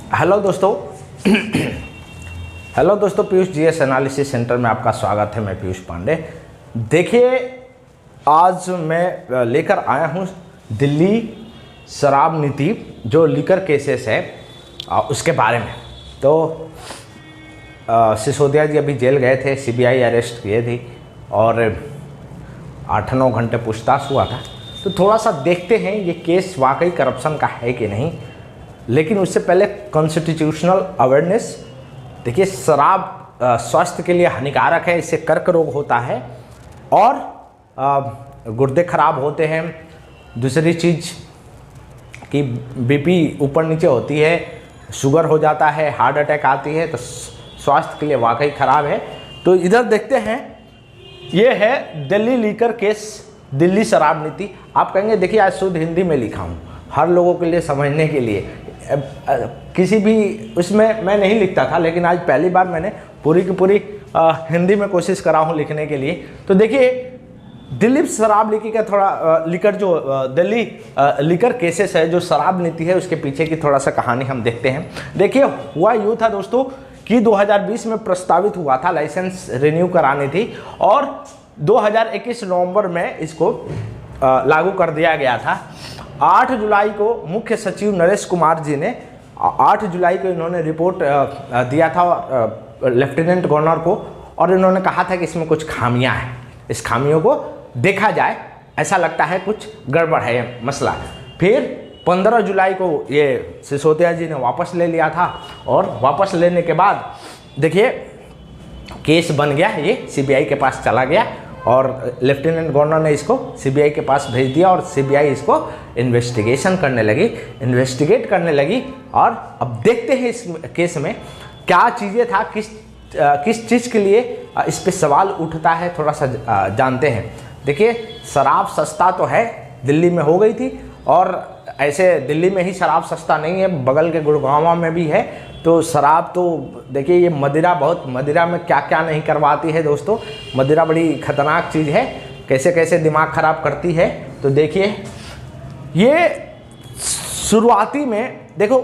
Hello दोस्तों hello दोस्तों, Piyush GS analysis centre में आपका स्वागत है। मैं पीयूष पांडे। देखिए, आज मैं लेकर आया हूँ दिल्ली शराब नीति जो लीकर केसेस है उसके बारे में। तो सिसोदिया जी अभी जेल गए थे, सीबीआई अरेस्ट किए थे और 8-9 घंटे पूछताछ हुआ था। तो थोड़ा सा देखते हैं ये केस वाकई करप्शन का है कि नहीं। लेकिन उससे पहले कॉन्स्टिट्यूशनल अवेयरनेस। देखिए, शराब स्वास्थ्य के लिए हानिकारक है, इससे कर्क रोग होता है और गुर्दे खराब होते हैं। दूसरी चीज़ कि बीपी ऊपर नीचे होती है, शुगर हो जाता है, हार्ट अटैक आती है, तो स्वास्थ्य के लिए वाकई ख़राब है। तो इधर देखते हैं, ये है दिल्ली लीकर केस, दिल्ली शराब नीति। आप कहेंगे देखिए आज शुद्ध हिंदी में लिखा हूँ हर लोगों के लिए समझने के लिए। किसी भी उसमें मैं नहीं लिखता था, लेकिन आज पहली बार मैंने पूरी की पूरी हिंदी में कोशिश करा हूँ लिखने के लिए। तो देखिए, दिल्ली शराब नीति का थोड़ा लीकर जो दिल्ली लीकर केसेस है, जो शराब नीति है, उसके पीछे की थोड़ा सा कहानी हम देखते हैं। देखिए, हुआ यूँ था दोस्तों कि 2020 में प्रस्तावित हुआ था, लाइसेंस रिन्यू करानी थी और 2021 नवंबर में इसको लागू कर दिया गया था। 8 जुलाई को मुख्य सचिव नरेश कुमार जी ने 8 जुलाई को इन्होंने रिपोर्ट दिया था लेफ्टिनेंट गवर्नर को, और इन्होंने कहा था कि इसमें कुछ खामियां हैं, इस खामियों को देखा जाए, ऐसा लगता है कुछ गड़बड़ है ये मसला। फिर 15 जुलाई को ये सिसोदिया जी ने वापस ले लिया था और वापस लेने के बाद देखिए केस बन गया, ये सीबीआई के पास चला गया और लेफ्टिनेंट गवर्नर ने इसको सीबीआई के पास भेज दिया और सीबीआई इसको इन्वेस्टिगेट करने लगी। और अब देखते हैं इस केस में क्या चीज़ें था, किस चीज़ के लिए इस पे सवाल उठता है, थोड़ा सा जानते हैं। देखिए, शराब सस्ता तो है, दिल्ली में हो गई थी, और ऐसे दिल्ली में ही शराब सस्ता नहीं है, बगल के गुड़गांव में भी है। तो शराब तो देखिए, ये मदिरा में क्या क्या नहीं करवाती है दोस्तों। मदिरा बड़ी खतरनाक चीज़ है, कैसे कैसे दिमाग ख़राब करती है। तो देखिए, ये शुरुआती में देखो,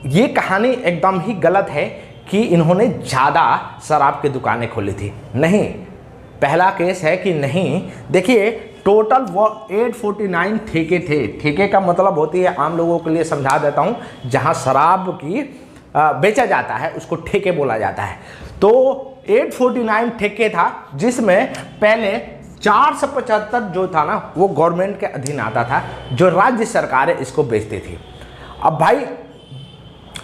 ये कहानी एकदम ही गलत है कि इन्होंने ज़्यादा शराब की दुकानें खोली थी। नहीं, पहला केस है कि नहीं। देखिए, टोटल वो 849 ठेके थे। ठेके का मतलब होती है, आम लोगों के लिए समझा देता हूँ, जहाँ शराब की बेचा जाता है उसको ठेके बोला जाता है। तो 849 ठेके था, जिसमें पहले 475 जो था ना, वो गवर्नमेंट के अधीन आता था, जो राज्य सरकारें इसको बेचती थी। अब भाई,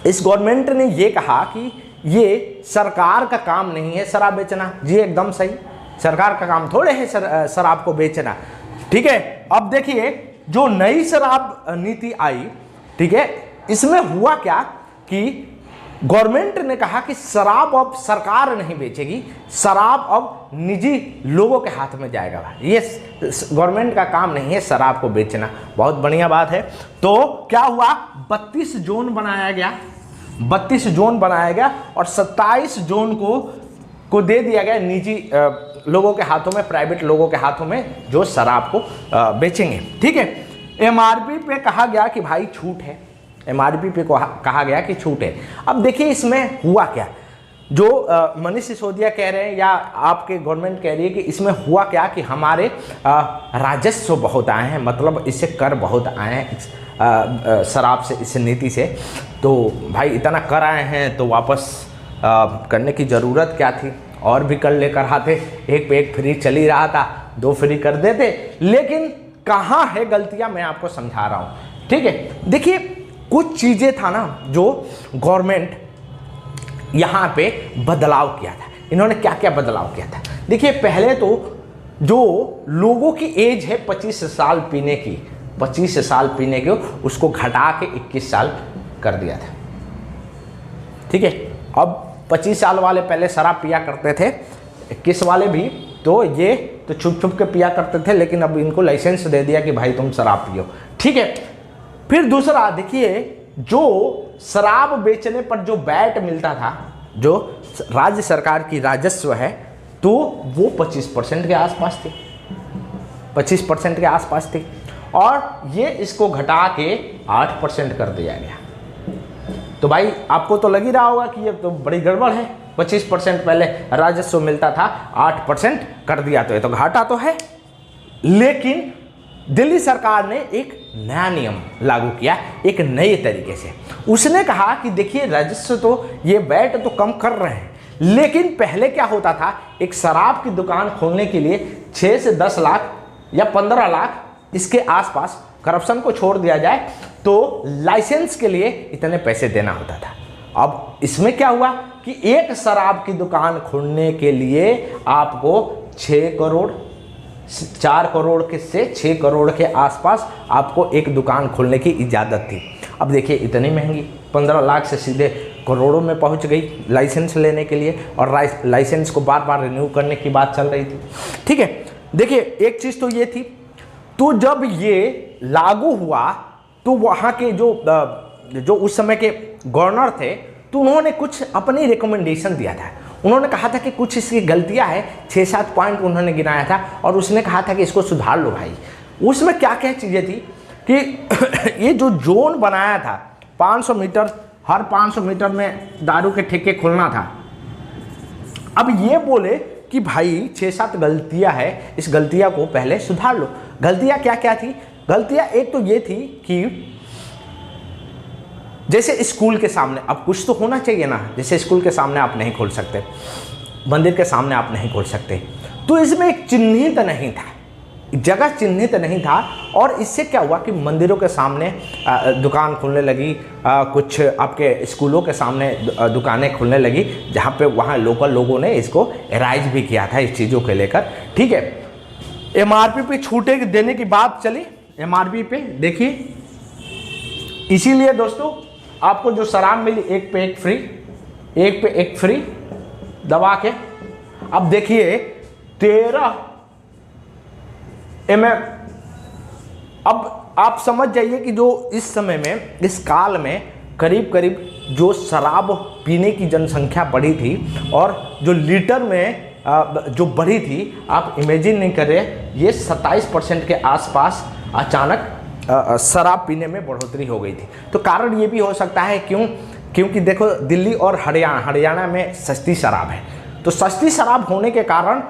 इस गवर्नमेंट ने ये कहा कि ये सरकार का काम नहीं है शराब बेचना। जी एकदम सही, सरकार का काम थोड़े है शराब को बेचना। ठीक है, अब देखिए, जो नई शराब नीति आई, ठीक है, इसमें हुआ क्या कि गवर्नमेंट ने कहा कि शराब अब सरकार नहीं बेचेगी, शराब अब निजी लोगों के हाथ में जाएगा। ये गवर्नमेंट का काम नहीं है शराब को बेचना। बहुत बढ़िया बात है। तो क्या हुआ, 32 जोन बनाया गया, 32 जोन बनाया गया और 27 जोन को दे दिया गया निजी लोगों के हाथों में, प्राइवेट लोगों के हाथों में, जो शराब को बेचेंगे। ठीक है, एमआरपी पे कहा गया कि भाई छूट है, एमआरपी पे कहा गया कि छूट है। अब देखिए, इसमें हुआ क्या, जो मनीष सिसोदिया कह रहे हैं या आपके गवर्नमेंट कह रही है कि इसमें हुआ क्या कि हमारे राजस्व बहुत आए हैं, मतलब इससे कर बहुत आए हैं शराब से, इस नीति से। तो भाई इतना कर आए हैं तो वापस करने की ज़रूरत क्या थी, और भी कर लेकर आते। एक पे एक फ्री चल ही रहा था, 2 फ्री कर देते। लेकिन कहाँ है गलतियाँ, मैं आपको समझा रहा हूँ। ठीक है, देखिए, कुछ चीज़ें था ना जो गवर्नमेंट यहाँ पे बदलाव किया था। इन्होंने क्या क्या बदलाव किया था, देखिए। पहले तो जो लोगों की एज है 25 साल पीने की, 25 साल पीने की, उसको घटा के 21 साल कर दिया था। ठीक है, अब 25 साल वाले पहले शराब पिया करते थे, 21 वाले भी, तो ये तो छुप छुप के पिया करते थे, लेकिन अब इनको लाइसेंस दे दिया कि भाई तुम शराब पियो। ठीक है, फिर दूसरा देखिए, जो शराब बेचने पर जो वैट मिलता था, जो राज्य सरकार की राजस्व है, तो वो 25% के आसपास थी, 25% के आसपास थी, और ये इसको घटा के 8% कर दिया गया। तो भाई आपको तो लग ही रहा होगा कि ये तो बड़ी गड़बड़ है। 25% पहले राजस्व मिलता था, 8% कर दिया, तो ये तो घाटा तो है। लेकिन दिल्ली सरकार ने एक नया नियम लागू किया, एक नए तरीके से। उसने कहा कि देखिए राजस्व तो ये वैट तो कम कर रहे हैं, लेकिन पहले क्या होता था, एक शराब की दुकान खोलने के लिए 6 से 10 लाख या 15 लाख इसके आसपास, करप्शन को छोड़ दिया जाए तो लाइसेंस के लिए इतने पैसे देना होता था। अब इसमें क्या हुआ कि एक शराब की दुकान खोलने के लिए आपको 6 करोड़, 4 करोड़ के से 6 करोड़ के आसपास आपको एक दुकान खोलने की इजाज़त थी। अब देखिए इतनी महंगी, 15 लाख से सीधे करोड़ों में पहुंच गई लाइसेंस लेने के लिए, और लाइसेंस को बार बार रिन्यू करने की बात चल रही थी। ठीक है, देखिए एक चीज़ तो ये थी। तो जब ये लागू हुआ तो वहाँ के जो उस समय के गवर्नर थे, तो उन्होंने कुछ अपनी रिकमेंडेशन दिया था। उन्होंने कहा था कि कुछ इसकी गलतियां हैं, 6-7 पॉइंट उन्होंने गिनाया था, और उसने कहा था कि इसको सुधार लो भाई। उसमें क्या क्या चीज़ें थी कि ये जो जोन बनाया था 500 मीटर, हर 500 मीटर में दारू के ठेके खोलना था। अब ये बोले कि भाई 6-7 गलतियां हैं, इस गलतियां को पहले सुधार लो। गलतियां क्या क्या थी? गलतियां एक तो ये थी कि जैसे स्कूल के सामने, अब कुछ तो होना चाहिए ना, जैसे स्कूल के सामने आप नहीं खोल सकते, मंदिर के सामने आप नहीं खोल सकते, तो इसमें एक चिन्हित नहीं था, जगह चिन्हित नहीं था। और इससे क्या हुआ कि मंदिरों के सामने दुकान खुलने लगी, कुछ आपके स्कूलों के सामने दुकानें खुलने लगी, जहाँ पे वहाँ लोकल लोगों ने इसको एराइज भी किया था इस चीज़ों को लेकर। ठीक है, एमआरपी पे छूटे देने की बात चली, एमआरपी पे देखिए, इसीलिए दोस्तों आपको जो शराब मिली, एक पे एक फ्री, एक पे एक फ्री दबा के। अब देखिए 13 mm। अब आप समझ जाइए कि जो इस समय में, इस काल में करीब करीब जो शराब पीने की जनसंख्या बढ़ी थी और जो लीटर में जो बढ़ी थी, आप इमेजिन नहीं कर रहे, ये 27% के आसपास अचानक शराब पीने में बढ़ोतरी हो गई थी। तो कारण ये भी हो सकता है क्योंकि देखो दिल्ली और हरियाणा में सस्ती शराब है, तो सस्ती शराब होने के कारण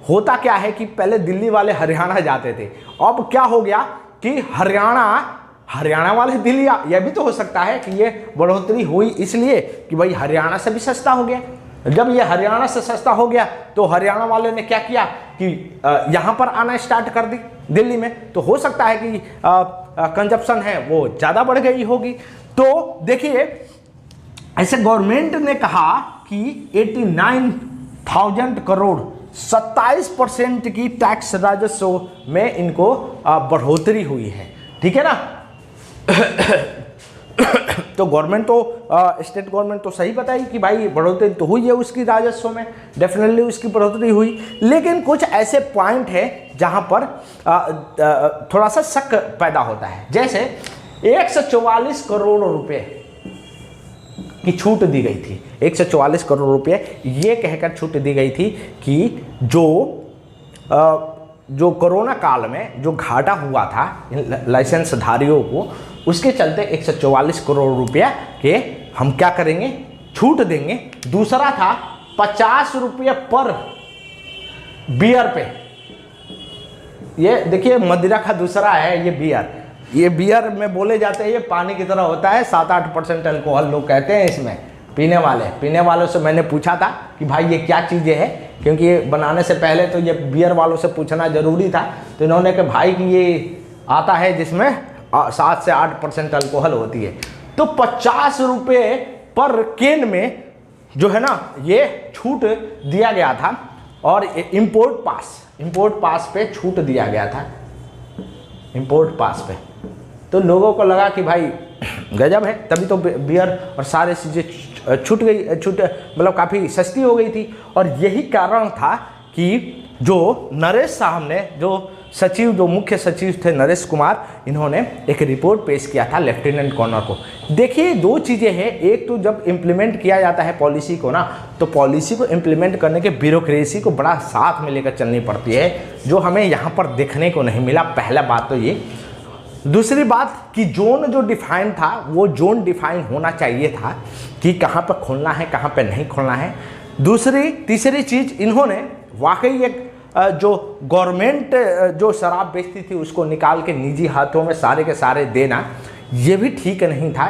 होता क्या है कि पहले दिल्ली वाले हरियाणा जाते थे, अब क्या हो गया कि हरियाणा वाले दिल्ली, यह भी तो हो सकता है कि ये बढ़ोतरी हुई इसलिए कि भाई हरियाणा से भी सस्ता हो गया। जब ये हरियाणा से सस्ता हो गया तो हरियाणा वाले ने क्या किया कि यहाँ पर आना स्टार्ट कर दी दिल्ली में, तो हो सकता है कि कंजप्शन है वो ज़्यादा बढ़ गई होगी। तो देखिए ऐसे गवर्नमेंट ने कहा कि 89,000 करोड़ 27% की टैक्स राजस्व में इनको बढ़ोतरी हुई है। ठीक है ना। तो गवर्नमेंट तो स्टेट गवर्नमेंट तो सही बताई कि भाई बढ़ोतरी तो हुई है उसकी राजस्व में, डेफिनेटली उसकी बढ़ोतरी हुई, लेकिन कुछ ऐसे पॉइंट है जहां पर थोड़ा सा शक पैदा होता है। जैसे 144 करोड़ रुपए की छूट दी गई थी, 144 करोड़ रुपए ये कहकर छूट दी गई थी कि जो कोरोना काल में जो घाटा हुआ था लाइसेंस धारियों को, उसके चलते 144 करोड़ रुपया के हम क्या करेंगे, छूट देंगे। दूसरा था 50 रुपये पर बियर पे, ये देखिए मदिरा का दूसरा है ये बियर। ये बियर में बोले जाते हैं ये पानी की तरह होता है, 7-8% अल्कोहल लोग कहते हैं इसमें। पीने वालों से मैंने पूछा था कि भाई ये क्या चीज़ें है, क्योंकि ये बनाने से पहले तो ये बियर वालों से पूछना ज़रूरी था, तो इन्होंने कहा भाई कि ये आता है जिसमें 7 से 8% अल्कोहल होती है। तो 50 रुपये पर केन में जो है ना ये छूट दिया गया था, और इंपोर्ट पास पे छूट दिया गया था, इंपोर्ट पास पे। तो लोगों को लगा कि भाई गजब है, तभी तो बियर और सारे चीज़ें छूट मतलब काफ़ी सस्ती हो गई थी। और यही कारण था कि जो नरेश साहब ने, जो मुख्य सचिव थे नरेश कुमार, इन्होंने एक रिपोर्ट पेश किया था लेफ्टिनेंट गवर्नर को। देखिए दो चीज़ें हैं, एक तो जब इम्प्लीमेंट किया जाता है पॉलिसी को ना, तो पॉलिसी को इम्प्लीमेंट करने के ब्यूरोक्रेसी को बड़ा साथ में लेकर चलनी पड़ती है, जो हमें यहाँ पर देखने को नहीं मिला। पहला बात तो ये। दूसरी बात कि जोन जो डिफाइन था वो जोन डिफाइन होना चाहिए था कि कहाँ पर खोलना है कहाँ पर नहीं खोलना है। तीसरी चीज़, इन्होंने वाकई एक जो गवर्नमेंट जो शराब बेचती थी उसको निकाल के निजी हाथों में सारे के सारे देना, ये भी ठीक नहीं था।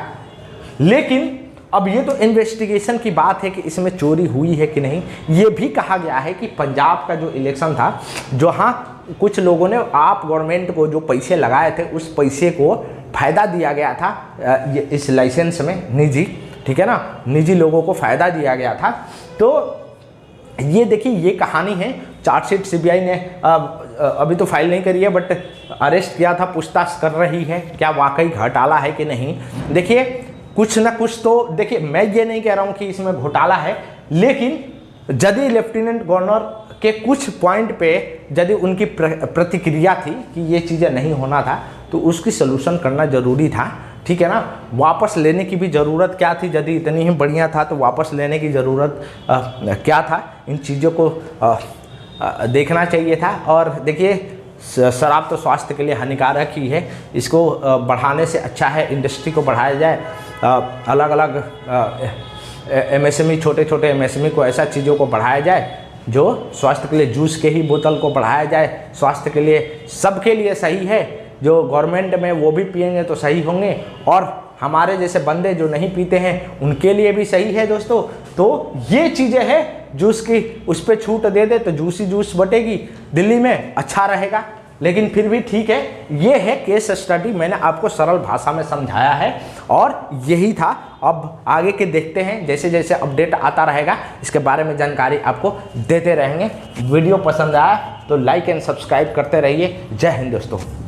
लेकिन अब ये तो इन्वेस्टिगेशन की बात है कि इसमें चोरी हुई है कि नहीं। ये भी कहा गया है कि पंजाब का जो इलेक्शन था, जहाँ कुछ लोगों ने आप गवर्नमेंट को जो पैसे लगाए थे उस पैसे को फ़ायदा दिया गया था इस लाइसेंस में, निजी, ठीक है ना, निजी लोगों को फ़ायदा दिया गया था। तो ये देखिए ये कहानी है। चार्जशीट सीबीआई ने अभी तो फाइल नहीं करी है, बट अरेस्ट किया था, पूछताछ कर रही है क्या वाकई घोटाला है कि नहीं। देखिए कुछ ना कुछ तो, देखिए मैं ये नहीं कह रहा हूँ कि इसमें घोटाला है, लेकिन यदि लेफ्टिनेंट गवर्नर के कुछ पॉइंट पे यदि उनकी प्रतिक्रिया थी कि ये चीज़ें नहीं होना था, तो उसकी सलूशन करना ज़रूरी था, ठीक है ना। वापस लेने की भी ज़रूरत क्या थी, यदि इतनी ही बढ़िया था तो वापस लेने की ज़रूरत क्या था। इन चीज़ों को देखना चाहिए था। और देखिए शराब तो स्वास्थ्य के लिए हानिकारक ही है, इसको बढ़ाने से अच्छा है इंडस्ट्री को बढ़ाया जाए, अलग अलग एमएसएमई, छोटे छोटे एमएसएमई को, ऐसा चीज़ों को बढ़ाया जाए जो स्वास्थ्य के लिए, जूस के ही बोतल को बढ़ाया जाए, स्वास्थ्य के लिए, सबके लिए सही है। जो गवर्नमेंट में वो भी पिएंगे तो सही होंगे, और हमारे जैसे बंदे जो नहीं पीते हैं उनके लिए भी सही है दोस्तों। तो ये चीज़ें हैं, जूस की उस पर छूट दे दे तो जूस ही जूस बटेगी दिल्ली में, अच्छा रहेगा। लेकिन फिर भी ठीक है, ये है केस स्टडी, मैंने आपको सरल भाषा में समझाया है और यही था। अब आगे के देखते हैं, जैसे जैसे अपडेट आता रहेगा इसके बारे में जानकारी आपको देते रहेंगे। वीडियो पसंद आया तो लाइक एंड सब्सक्राइब करते रहिए। जय हिंद दोस्तों।